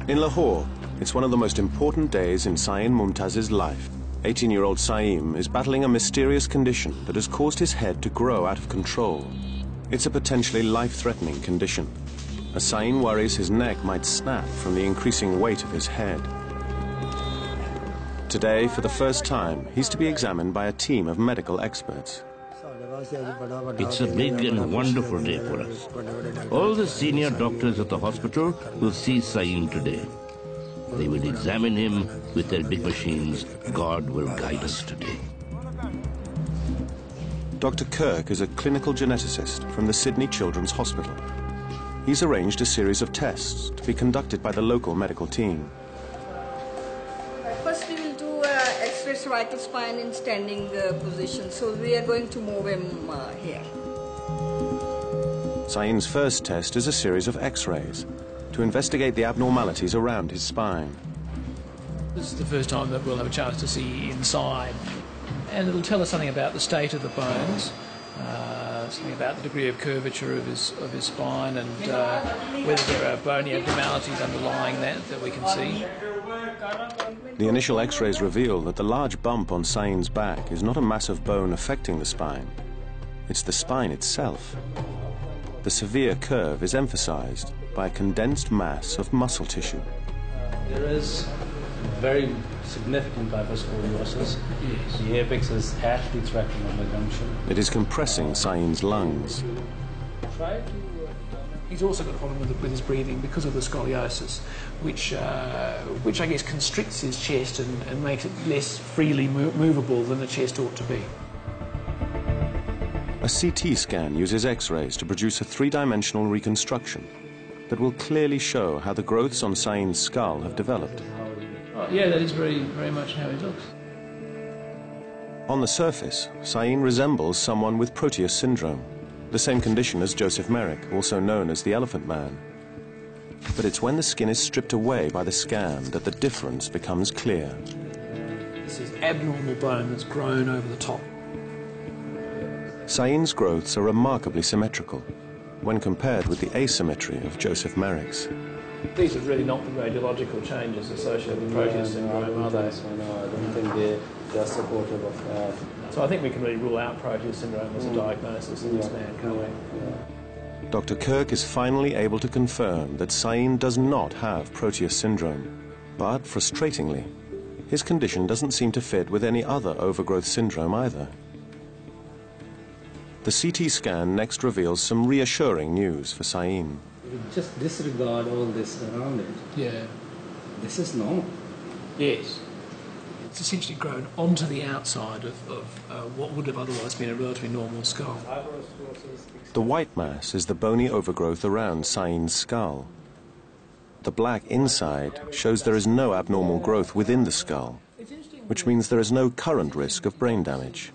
In Lahore, it's one of the most important days in Saeem Mumtaz's life. 18-year-old Saeem is battling a mysterious condition that has caused his head to grow out of control. It's a potentially life-threatening condition, as Saeem worries his neck might snap from the increasing weight of his head. Today, for the first time, he's to be examined by a team of medical experts. It's a big and wonderful day for us. All the senior doctors at the hospital will see Saeem today. They will examine him with their big machines. God will guide us today. Dr. Kirk is a clinical geneticist from the Sydney Children's Hospital. He's arranged a series of tests to be conducted by the local medical team. First we will do X-ray cervical spine in standing position. So we are going to move him here. Saeem's first test is a series of X-rays to investigate the abnormalities around his spine. This is the first time that we'll have a chance to see inside, and it'll tell us something about the state of the bones, something about the degree of curvature of his spine, and whether there are bony abnormalities underlying that we can see. The initial X-rays reveal that the large bump on Saeem's back is not a mass of bone affecting the spine. It's the spine itself. The severe curve is emphasized by a condensed mass of muscle tissue. There is very significant diversicoliosis. Yes. The apex is actually threatening on the junction. It is compressing Saeem's lungs. He's also got a problem with his breathing because of the scoliosis, which I guess constricts his chest and makes it less freely movable than the chest ought to be. A CT scan uses X-rays to produce a three-dimensional reconstruction that will clearly show how the growths on Saeem's skull have developed. Oh, yeah, that is very much how he looks. On the surface, Saeem resembles someone with Proteus syndrome, the same condition as Joseph Merrick, also known as the Elephant Man. But it's when the skin is stripped away by the scan that the difference becomes clear. This is abnormal bone that's grown over the top. Saeem's growths are remarkably symmetrical when compared with the asymmetry of Joseph Merrick's. These are really not the radiological changes associated with Proteus syndrome, are they? No, I don't think they are supportive of that. So I think we can really rule out Proteus syndrome as a diagnosis in this man, can't we? Dr. Kirk is finally able to confirm that Saeem does not have Proteus syndrome. But, frustratingly, his condition doesn't seem to fit with any other overgrowth syndrome either. The CT scan next reveals some reassuring news for Saeem. Just disregard all this around it. Yeah. This is normal. Yes. It's essentially grown onto the outside of what would have otherwise been a relatively normal skull. The white mass is the bony overgrowth around Saeem's skull. The black inside shows there is no abnormal growth within the skull, which means there is no current risk of brain damage.